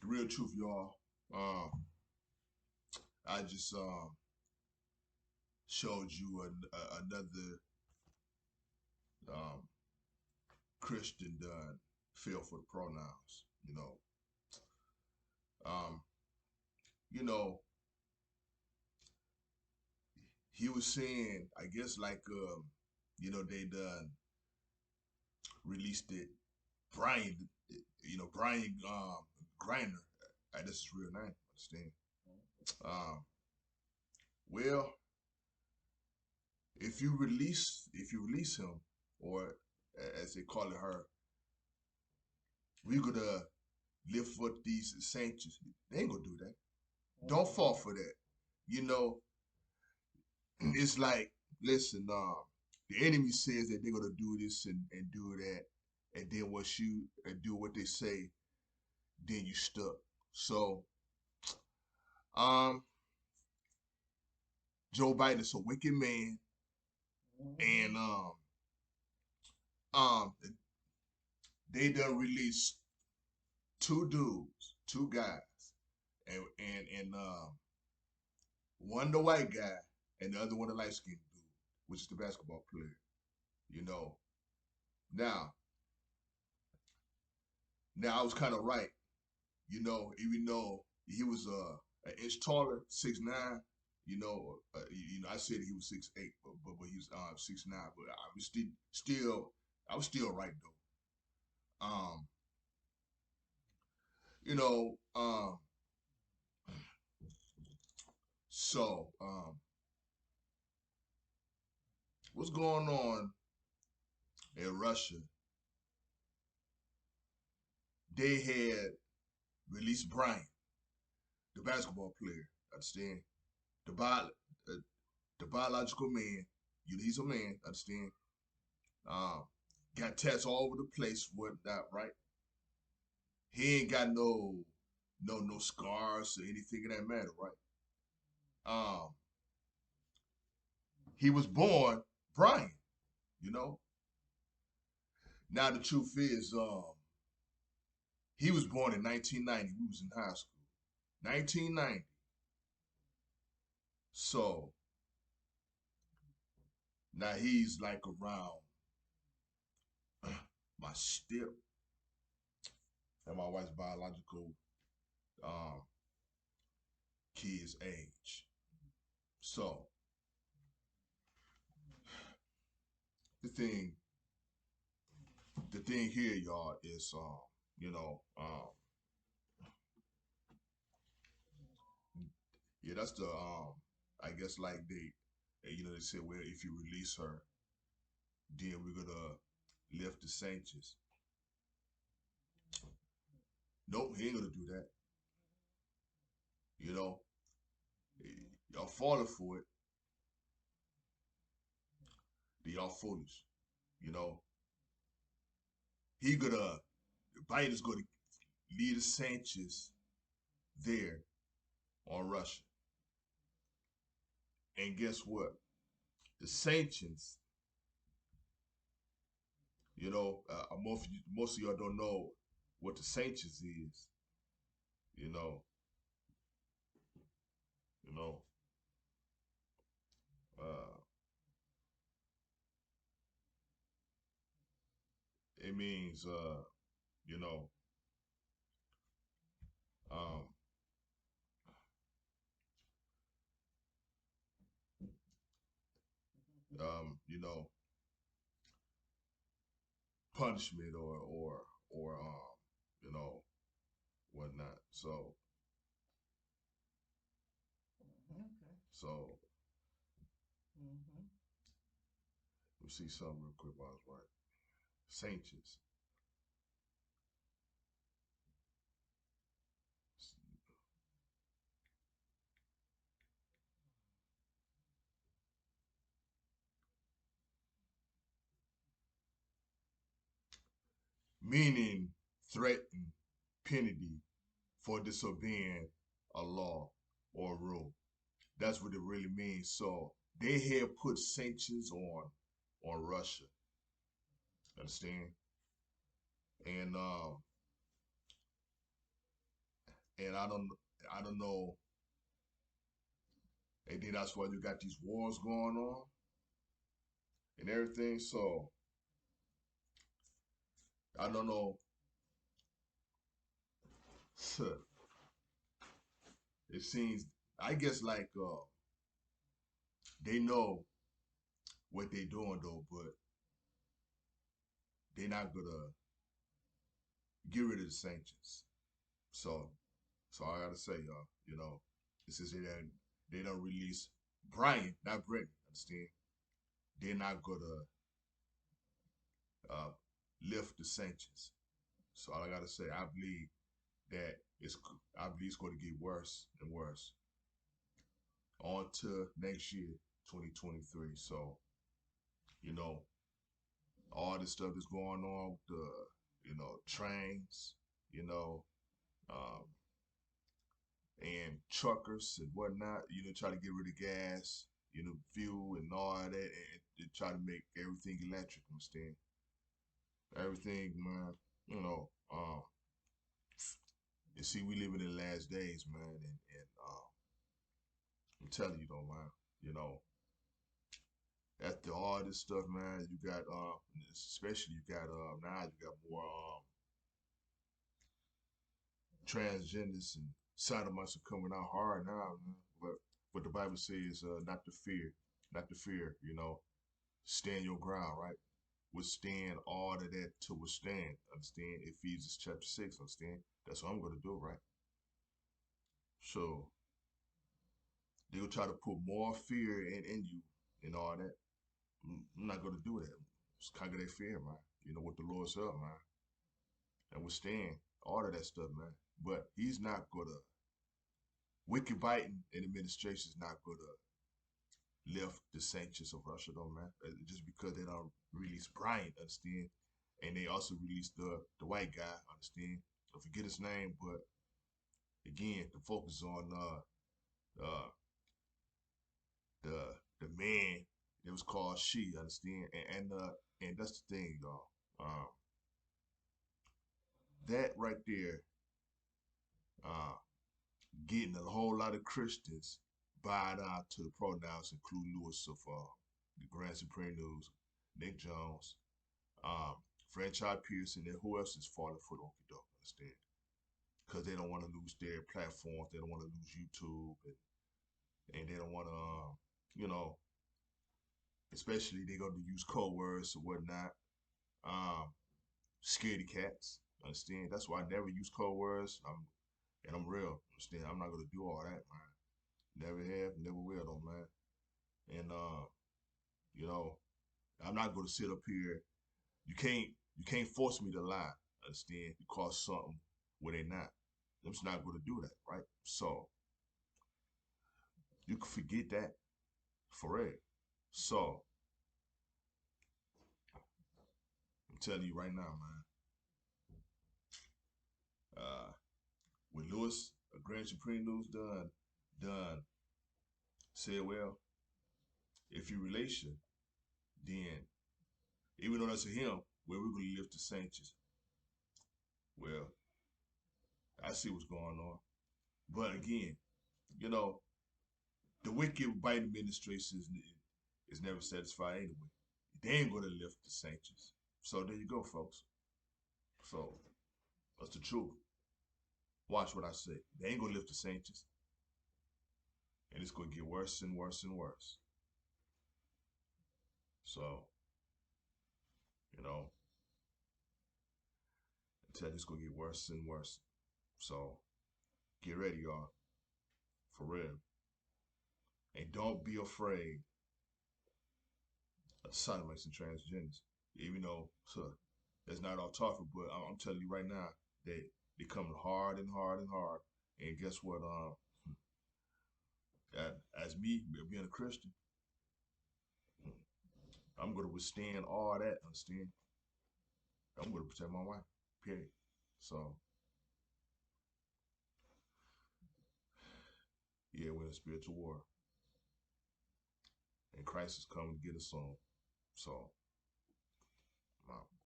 The real truth, y'all. I just showed you another um, Christian done feel for the pronouns. Um, you know, he was saying, I guess like they done released it. Brian, Brian Griner. That's his real name. Understand? Um, well, if you release him, or as they call it her, we gonna lift up these sanctions. They ain't gonna do that. Don't fall for that. You know, it's like, listen, the enemy says that they're gonna do this and do that, and then once you do what they say, then you stuck. So, um, Joe Biden is a wicked man, and um, they done released two dudes, two guys, and one the white guy, and the other one the light skinned dude, which is the basketball player. You know, now now I was kind of right. Even though he was an inch taller, 6'9". I said he was 6'8", but he was 6'9". But I was still right though. Um, you know, so what's going on in Russia? They had released Brian, the basketball player. Understand? The bio, uh, the biological man. He's a man. Understand? Um, got tats all over the place, whatnot, right? He ain't got no scars or anything of that matter, right? Um, he was born Brian, you know. Now the truth is, he was born in 1990. We was in high school, 1990. So now he's like around my step and my wife's biological um kid's age. So the thing, the thing here, y'all, is you know, yeah, that's the I guess like they said, well, if you release her, then we're gonna lift the sanctions. Nope, he ain't gonna do that. You know, y'all falling for it, then y'all foolish. You know, he gonna Biden's gonna lead the sanctions there on Russia, and guess what? The sanctions, most of y'all don't know what the sanctions is. You know, you know, uh, it means you know, um, you know, punishment or you know, whatnot. So we see something real quick while I was right. Sanctions, meaning threaten penalty for disobeying a law or a rule. That's what it really means. So they have put sanctions on Russia. Understand? And and I don't know, and then that's why you got these wars going on and everything. So I don't know. It seems, I guess, like they know what they doing though, but they're not gonna get rid of the sanctions. So, so I gotta say, y'all, this is it. They don't release Brian, not Brittany. Understand? They're not gonna uh, lift the sanctions. So all I gotta say, I believe that I believe it's going to get worse and worse on to next year, 2023. So, you know, all this stuff that's going on with the, trains, you know, um, and truckers and whatnot, try to get rid of gas, fuel and all that, and try to make everything electric, understand? Everything, man, you know, um, you see, we living in the last days, man, and I'm telling you though, man, you know, after all this stuff, man, you got especially you got now you got more transgenders and sodomites are coming out hard now, man. But what the Bible says, not to fear, not to fear, stand your ground, right? Withstand all of that to withstand. Understand? Ephesians chapter 6, understand? That's what I'm gonna do, right? So they'll try to put more fear in you and all that. I'm not gonna do that. Just conquer that fear, man. You know what the Lord's up, man. And withstand all of that stuff, man. But he's not gonna wicked Biden and administration is not gonna lift the sanctions of Russia, though, man. Just because they don't release Bryant, understand? And they also released the white guy, understand? I forget his name, but again, the focus on uh the the man that was called she, understand? And that's the thing, y'all. That right there, uh, getting a whole lot of Christians bowed out to the pronouns, including Lewis of the Grand Supreme News, Nick Jones, um, Franchise Pearson, and who else is falling for the okie doke, understand? Because they don't want to lose their platforms, they don't want to lose YouTube, and they don't want to, you know, especially they're going to use code words or whatnot. Um, Scaredy cats, understand? That's why I never use code words. And I'm real, understand? I'm not going to do all that, man. Never have, never will, though, man. And you know, I'm not gonna sit up here. You can't you can't force me to lie. Understand? You call something where they not. I'm just not gonna do that, right? So you can forget that for real. So I'm telling you right now, man. Uh, when Lewis, a Grand Supreme News done said, well, if you relation, then even though that's a him, where we're gonna lift the sanctions. Well, I see what's going on. But again, you know, the wicked Biden administration is never satisfied anyway. They ain't going to lift the sanctions. So there you go, folks. So that's the truth. Watch what I say. They ain't going to lift the sanctions. And it's going to get worse and worse and worse. So, you know, I tell you it's going to get worse and worse. So get ready, y'all. For real. And don't be afraid of sodomites and transgenders. Even though, so, that's not all talking, but I'm telling you right now that they coming hard and hard and hard. And guess what? As me being a Christian, I'm gonna withstand all that. Understand? I'm gonna protect my wife. Period. So yeah, we're in a spiritual war, and Christ is coming to get us on. So,